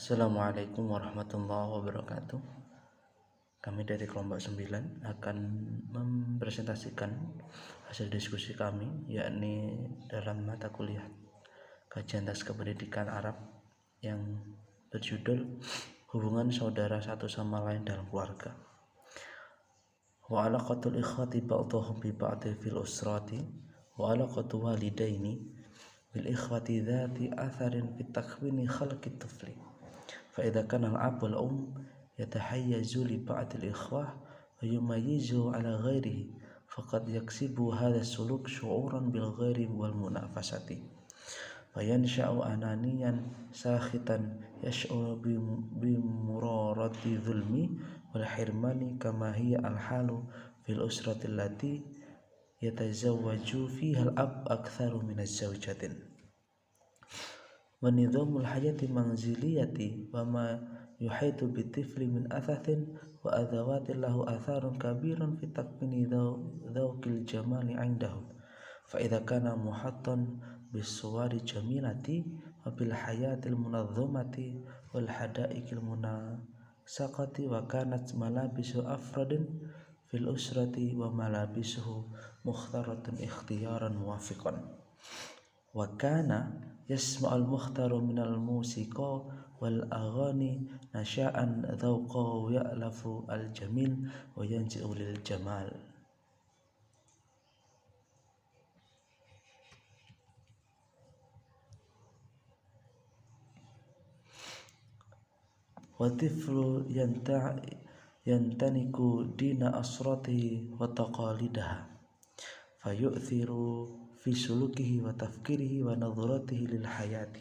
Assalamualaikum warahmatullahi wabarakatuh. Kami dari kelompok 9 akan mempresentasikan hasil diskusi kami, yakni dalam mata kuliah kajian tas kependidikan Arab yang berjudul Hubungan Saudara Satu Sama Lain dalam Keluarga. Wa alaqatul ikhwati ba'dhum bi ba'dhi fil usrati wa alaqatu walidaini bil ikhwati dzati atharin fi takwini khalqit tifli. فإذا كان الأب والأم يتحيز لبعض الإخوة ويميزه على غيره فقد يكسب هذا السلوك شعورا بالغير والمنافسة فينشأ أنانيا ساخطا يشعر بمرارة الظلم والحرمان كما هي الحال في الأسرة التي يتزوج فيها الأب أكثر من الزوجة. ونظام الحياة المنزلية وما يحيط بالطفل من أثاث وأدوات له آثار كبير في تكوين ذوق الجمال عندهم فإذا كان محاطا بالصور الجميلة وبالحياة المنظمة والحدائق المنسقة وكانت ملابس أفراد في الأسرة وملابسه مختارة اختيارا موافقا وكان يسمع المختار من الموسيقى والأغاني نشاء ذوقه يألف الجميل وينجئ للجمال. والطفل ينتنك دين أسرته وتقاليدها فيؤثر في سلوكه وتفكيره ونظرته للحياة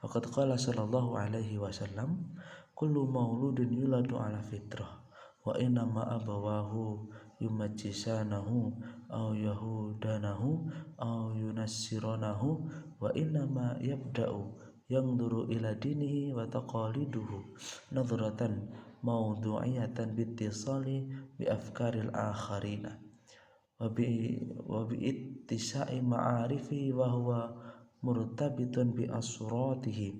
وقد قال صلى الله عليه وسلم كل مولود يولد على فطرة وإنما أبواه يمجسانه أو يهودانه أو ينصرانه وإنما يبدأ ينظر إلى دينه وتقاليده نظرة موضوعية باتصال بأفكار الآخرين وباتساع معارفه وهو مرتبط بأسراته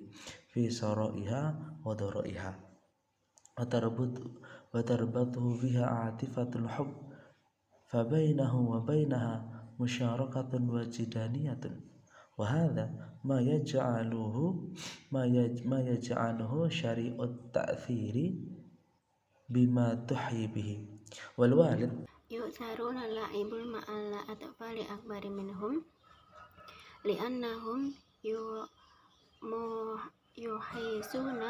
في سرائها وضرائها وتربطه بها عاطفة الحب فبينه وبينها مشاركة وجدانية وهذا ما يجعله شريء التأثير بما تحيي به والوالد يؤثرون اللعب مع الأطفال أكبر منهم لأنهم يحسون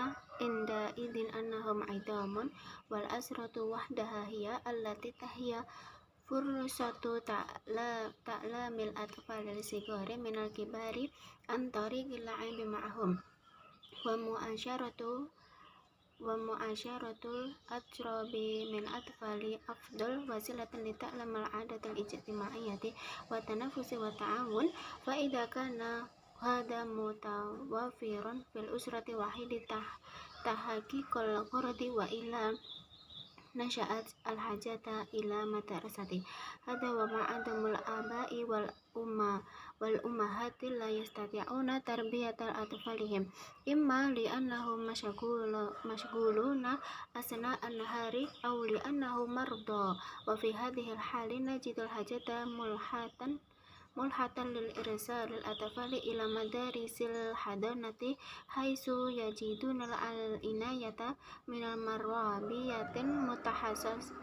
عندئذ أنهم عظام والأسرة وحدها هي التي تحيا فرصة تعلم الأطفال الصغار من الكبار عن طريق اللعب معهم ومعاشرة الأقرب من الأطفال أفضل وسيلة لتعلم العادة الاجتماعية والتنافس والتعاون فإذا كان هذا متوفرا في الأسرة واحدة تحقيق الغرض وإلا نشأت الحاجة إلى مدرسة هذا ومع عدم الآباء والأمهات لا يستطيعون تربية أطفالهم إما لأنهم مشغولون أثناء النهار أو لأنهم مرضى وفي هذه الحال نجد الحاجة ملحة للإرسال الأطفال إلى مدارس الحضانة حيث يجدون العناية من المربية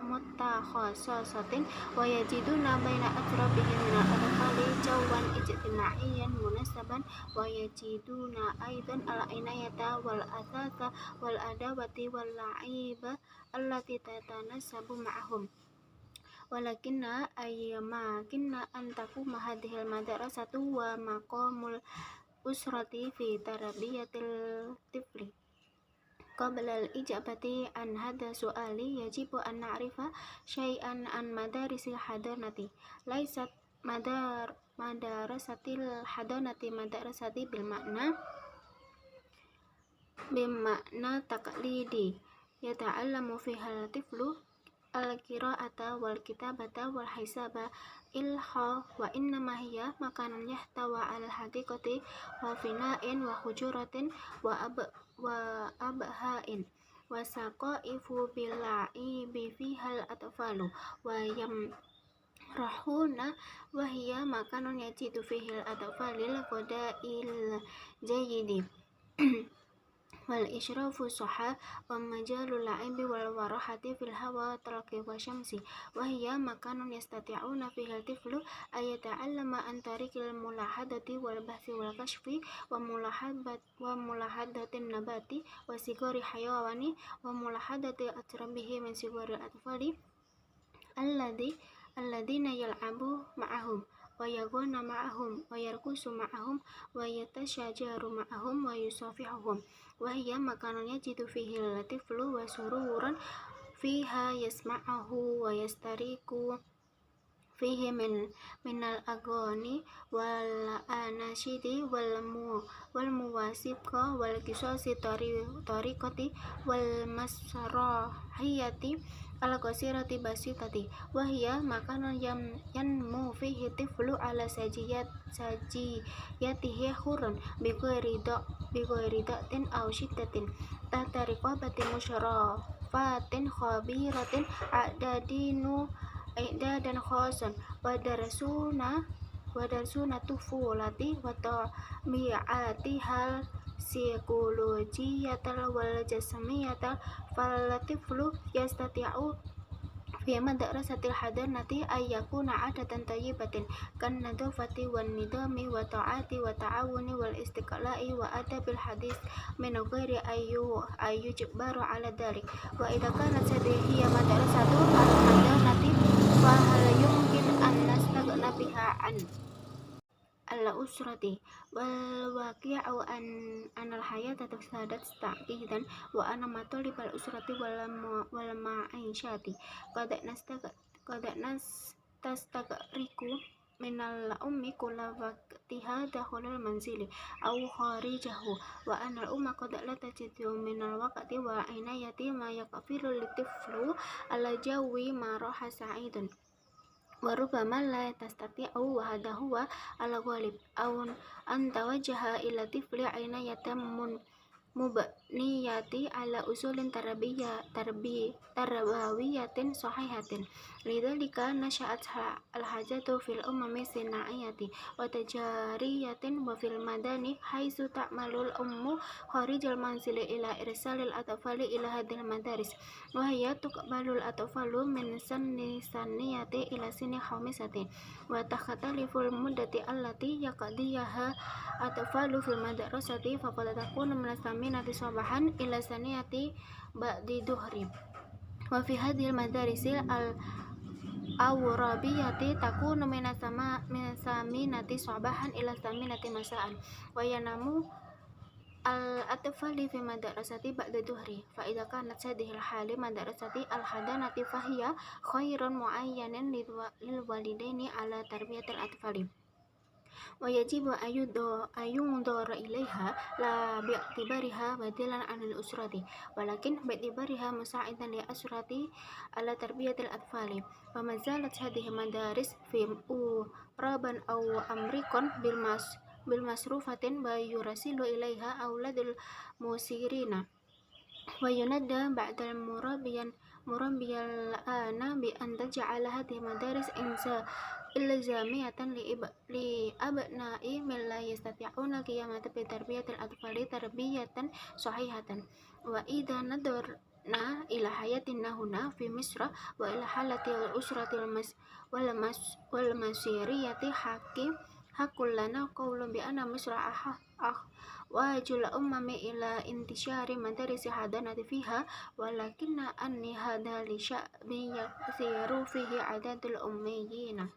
متخصصة ويجدون بين أقربهم من الأطفال جوا اجتماعيا مناسبا ويجدون أيضا العناية والأثاث والأدوات واللعب التي تتناسب معهم ولكن أيمكن أن تقوم هذه المدرسة ومقام الأسرة في تربية الطفل قبل الإجابة عن هذا السؤال يجب أن نعرف شيئا عن مدارس الحضانة ليست مدرسة الحضانة مدرسة بمعنى تقليدي يتعلم فيها الطفل القراءة والكتابة والحساب وإنما هي مكان يحتوي على الحديقة وفناء وحجرة وأبهاء وسقائف باللعب فيها الأطفال ويمرحون وهي مكان يجد فيه الأطفال الغذاء الجيد والإشراف الصحة ومجال اللعب والراحة في الهواء والطلق والشمس وهي مكان يستطيعون فيه الطفل أن يتعلم عن طريق الملاحظة والبحث والكشف وملاحظة النبات وصغار الحيوان وملاحظة أقربه من صغار الأطفال الذين يلعب معهم ويغنى معهم ويرقص معهم ويتشاجر معهم ويصافحهم وهي مكان يجد فيه الطفل وسرورا فيها يسمعه ويسترق فيه من الأغاني والأناشيد والمواسيق والقصص الطريقة والمسرحية القصيرة بسيطة وهي مكان ينمو فيه الطفل على سجيته حرا بغير ضغط أو شدة تحت رقابة مشرفات خبيرة إعدادا خاصا ودرسون الطفولة وطبيعتها السيكولوجية والجسمية فالطفل يستطيع في مدرسة الحضانة أن يكون عادة طيبة كالنظافة والنظام والطاعة والتعاون والاستقلاء وأدب الحديث من غير أن يجبر على ذلك وإذا كانت هذه هي مدرسة الحضانة فهل يمكن أن نستغنى بها عن الأسرة والواقع أن الحياة تزداد تعقيدا وأن مطالب الأسرة والمعيشة قد تستغرق من الأم كل وقتها داخل المنزل أو خارجه وأن الأم قد لا تجد من الوقت والعناية ما يكفي للطفل الجو مرح سعيد وربما لا تستطيع وهذا هو الغالب أو أن توجه إلى الطفل عناية مبنية على أصول تربوية صحيحة لذلك نشأت الحاجات في الأمم الصناعية وتجارية وفي المدن حيث تعمل الأم خارج المنزل إلى إرسال الأطفال إلى هذه المدارس وهي تقبل الأطفال من سن ثانية إلى سن خامسة وتختلف المدة التي يقضيها الأطفال في المدرسة فقد تكون من الثامنة صباحا إلى الثانية بعد الظهر وفي هذه المدارس الأوروبية تكون من الثامنة صباحا إلى الثامنة مساء وينام الأطفال في مدرسة بعد الظهر فإذا كانت هذه الحال مدرسة الحضانة فهي خير معين للوالدين على تربية الأطفال ويجب أن ينظر إليها لا باعتبارها بديلا عن الأسرة ولكن باعتبارها مساعدا للأسرة على تربية الأطفال وما زالت هذه المدارس في أوروبا أو أمريكا بالمصروفة ويرسل إليها أولاد المسيرين وينادى بعد المربيين الآن بأن تجعل هذه المدارس إلزامية لأبناء من لا يستطيعون القيام بتربية الأطفال تربية صحيحة وإذا نظرنا إلى حياتنا هنا في مصر وإلى حالة الأسرة والمسيرية حق لنا قول بأن مصر أحوج الأمم إلى انتشار مدارس حضانة فيها ولكن أن هذا لشأن يكثر فيه عدد الأميين.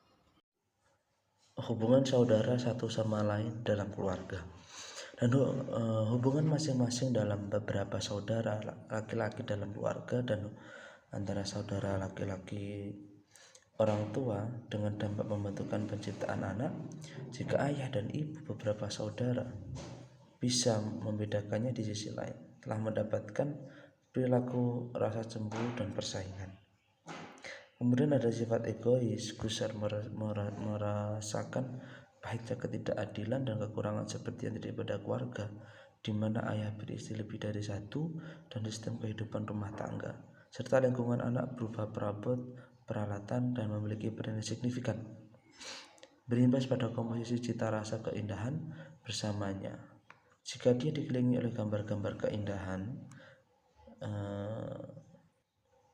Hubungan saudara satu sama lain dalam keluarga dan hubungan masing-masing dalam beberapa saudara laki-laki dalam keluarga dan antara saudara laki-laki orang tua dengan dampak pembentukan penciptaan anak. Jika ayah dan ibu beberapa saudara bisa membedakannya di sisi lain, telah mendapatkan perilaku rasa cemburu dan persaingan. Kemudian ada sifat egois, gusar merasakan pahitnya ketidakadilan dan kekurangan seperti yang terjadi pada keluarga. di mana ayah beristri lebih dari satu, dan sistem kehidupan rumah tangga, serta lingkungan anak berupa perabot, peralatan, dan memiliki peran yang signifikan, berimbas pada komposisi cita rasa keindahan bersamanya. Jika dia dikelilingi oleh gambar-gambar keindahan,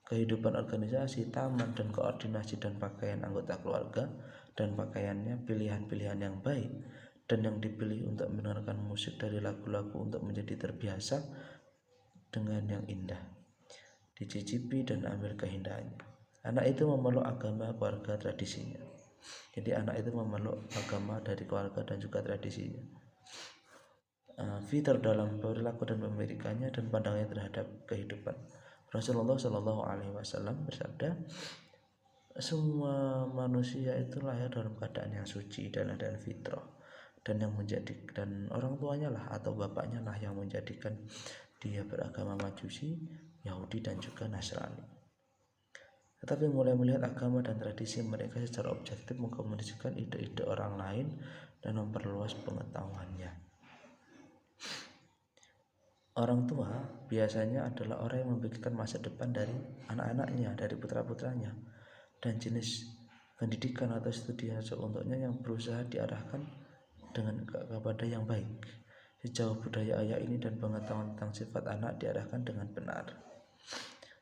kehidupan organisasi, taman, dan koordinasi dan pakaian anggota keluarga dan pakaiannya, pilihan-pilihan yang baik dan yang dipilih untuk mendengarkan musik dari lagu-lagu untuk menjadi terbiasa dengan yang indah, dicicipi dan ambil keindahannya. Anak itu memeluk agama keluarga tradisinya. Jadi anak itu memeluk agama dari keluarga dan juga tradisinya. Fitur dalam perilaku dan pemilikannya dan pandangannya terhadap kehidupan. Rasulullah Shallallahu Alaihi Wasallam bersabda, semua manusia itu lahir dalam keadaan yang suci dan ada fitrah, dan orang tuanya lah atau bapaknya lah yang menjadikan dia beragama Majusi, Yahudi, dan juga Nasrani. Tetapi mulai melihat agama dan tradisi mereka secara objektif, mengkomunikasikan ide-ide orang lain dan memperluas pengetahuannya. Orang tua biasanya adalah orang yang memikirkan masa depan dari anak-anaknya, dari putra-putranya, dan jenis pendidikan atau studi yang cocok untuknya yang berusaha diarahkan kepada yang baik, sejauh budaya ayah ini dan pengetahuan tentang sifat anak diarahkan dengan benar.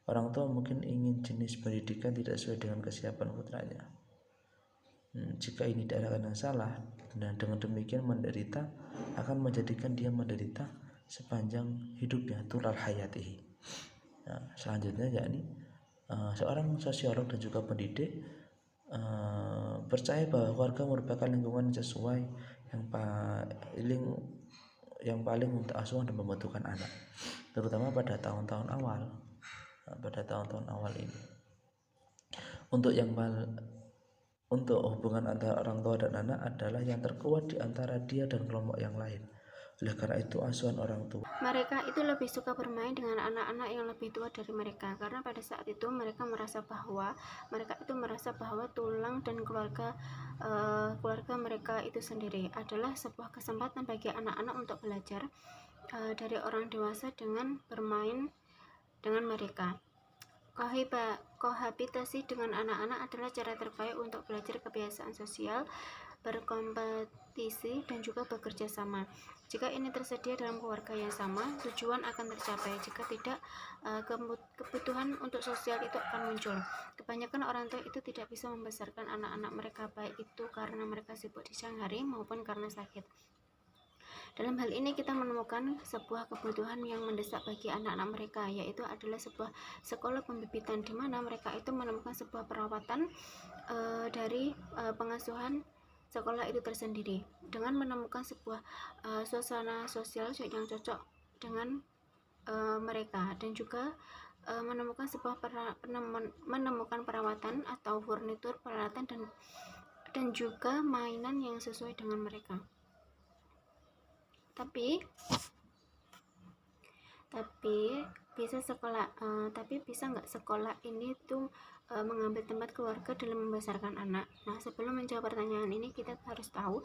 Orang tua mungkin ingin jenis pendidikan tidak sesuai dengan kesiapan putranya. Jika ini diarahkan yang salah, dan dengan demikian akan menjadikan dia menderita sepanjang hidupnya, tulal hayatihi. Selanjutnya yakni seorang sosiolog dan juga pendidik percaya bahwa keluarga merupakan lingkungan sesuai yang paling untuk asuhan dan pembentukan anak, terutama pada tahun-tahun awal ini. Untuk hubungan antara orang tua dan anak adalah yang terkuat di antara dia dan kelompok yang lain. Oleh karena itu, asuhan orang tua, mereka itu lebih suka bermain dengan anak-anak yang lebih tua dari mereka, karena pada saat itu mereka merasa bahwa tulang dan keluarga mereka itu sendiri adalah sebuah kesempatan bagi anak-anak untuk belajar dari orang dewasa dengan bermain dengan mereka. Kohabitasi dengan anak-anak adalah cara terbaik untuk belajar kebiasaan sosial, berkompetisi, dan juga bekerja sama. Jika ini tersedia dalam keluarga yang sama, tujuan akan tercapai. Jika tidak, kebutuhan untuk sosial itu akan muncul. Kebanyakan orang tua itu tidak bisa membesarkan anak-anak mereka, baik itu karena mereka sibuk di siang hari maupun karena sakit. Dalam hal ini kita menemukan sebuah kebutuhan yang mendesak bagi anak-anak mereka, yaitu adalah sebuah sekolah pembibitan di mana mereka itu menemukan sebuah perawatan dari pengasuhan sekolah itu tersendiri, dengan menemukan sebuah suasana sosial yang cocok dengan mereka, dan juga menemukan perawatan atau furnitur, peralatan, dan juga mainan yang sesuai dengan mereka. Tapi bisa nggak sekolah ini tuh mengambil tempat keluarga dalam membesarkan anak? Nah, sebelum menjawab pertanyaan ini, kita harus tahu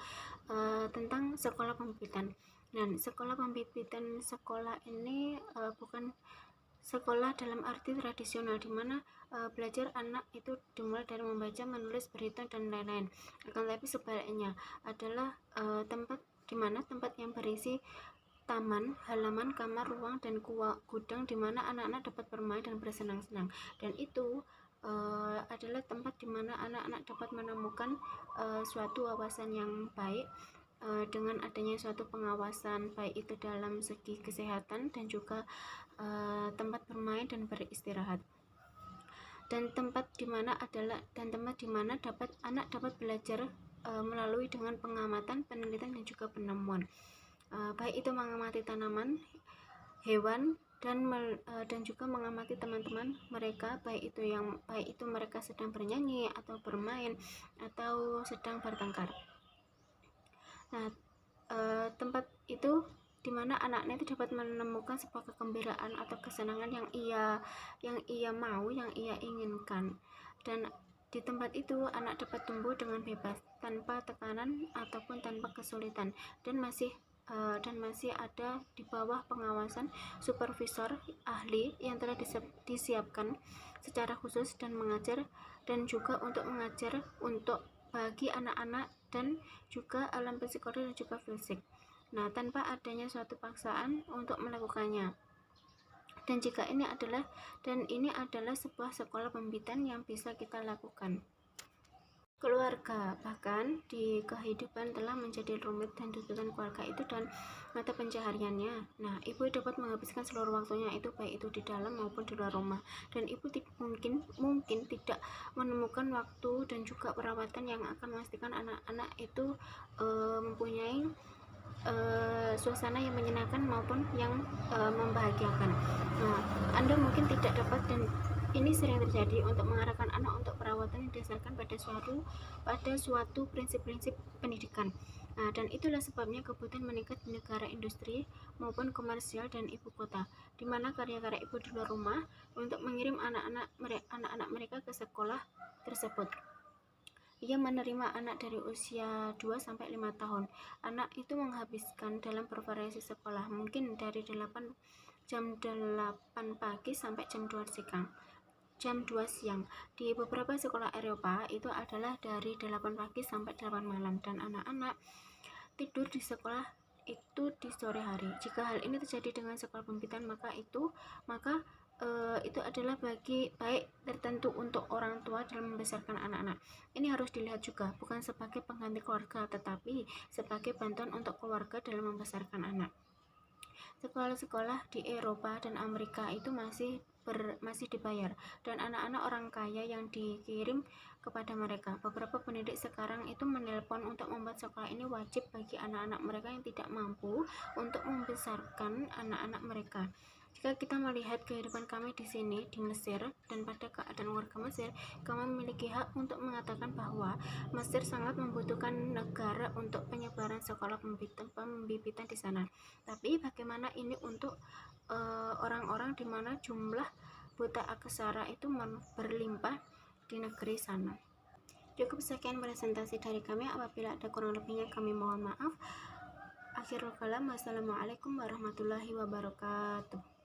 tentang sekolah pembibitan. Dan sekolah pembibitan ini bukan sekolah dalam arti tradisional, di mana belajar anak itu dimulai dari membaca, menulis, berhitung, dan lain-lain. Akan tetapi sebaliknya adalah tempat yang berisi taman, halaman, kamar, ruang, dan gudang di mana anak-anak dapat bermain dan bersenang-senang. Dan itu adalah tempat di mana anak-anak dapat menemukan suatu wawasan yang baik dengan adanya suatu pengawasan, baik itu dalam segi kesehatan dan juga tempat bermain dan beristirahat. Dan tempat di mana anak dapat belajar melalui dengan pengamatan, penelitian, dan juga penemuan, baik itu mengamati tanaman, hewan, dan juga mengamati teman-teman mereka, baik itu mereka sedang bernyanyi atau bermain atau sedang bertengkar. Nah, tempat itu di mana anaknya itu dapat menemukan sebuah kegembiraan atau kesenangan yang ia mau, yang ia inginkan. Dan di tempat itu anak dapat tumbuh dengan bebas, tanpa tekanan ataupun tanpa kesulitan, dan masih dan masih ada di bawah pengawasan supervisor ahli yang telah disiapkan secara khusus dan mengajar dan juga untuk mengajar untuk bagi anak-anak dan juga alam psikologi dan juga fisik. Nah, tanpa adanya suatu paksaan untuk melakukannya. Dan ini adalah sebuah sekolah pembibitan yang bisa kita lakukan. Keluarga, bahkan di kehidupan telah menjadi rumit dan tuntutan keluarga itu dan mata pencahariannya. Nah, ibu dapat menghabiskan seluruh waktunya itu baik itu di dalam maupun di luar rumah. Dan ibu mungkin tidak menemukan waktu dan juga perawatan yang akan memastikan anak-anak itu mempunyai suasana yang menyenangkan maupun yang membahagiakan. Nah, Anda mungkin tidak dapat, dan ini sering terjadi, untuk mengarahkan anak untuk perawatan yang didasarkan pada suatu prinsip-prinsip pendidikan. Nah, dan itulah sebabnya kebutuhan meningkat di negara industri maupun komersial dan ibu kota, di mana karya-karya ibu di luar rumah untuk mengirim anak-anak mereka ke sekolah tersebut. Ia menerima anak dari usia 2-5 tahun. Anak itu menghabiskan dalam bervariasi sekolah, mungkin dari jam 8 pagi sampai jam 2 siang. Di beberapa sekolah Eropa itu adalah dari 8 pagi sampai 8 malam, dan anak-anak tidur di sekolah itu di sore hari. Jika hal ini terjadi dengan sekolah pembibitan, maka itu adalah baik tertentu untuk orang tua dalam membesarkan anak-anak. Ini harus dilihat juga bukan sebagai pengganti keluarga, tetapi sebagai bantuan untuk keluarga dalam membesarkan anak. Sekolah-sekolah di Eropa dan Amerika itu masih dibayar, dan anak-anak orang kaya yang dikirim kepada mereka. Beberapa pendidik sekarang itu menelpon untuk membuat sekolah ini wajib bagi anak-anak mereka yang tidak mampu untuk membesarkan anak-anak mereka. Jika kita melihat kehidupan kami di sini di Mesir dan pada keadaan warga Mesir, kami memiliki hak untuk mengatakan bahwa Mesir sangat membutuhkan negara untuk penyebaran sekolah pembibitan di sana. Tapi bagaimana ini untuk orang-orang di mana jumlah buta aksara itu berlimpah di negeri sana? Cukup sekian presentasi dari kami. Apabila ada kurang lebihnya kami mohon maaf. Akhirul kalam, wassalamualaikum warahmatullahi wabarakatuh.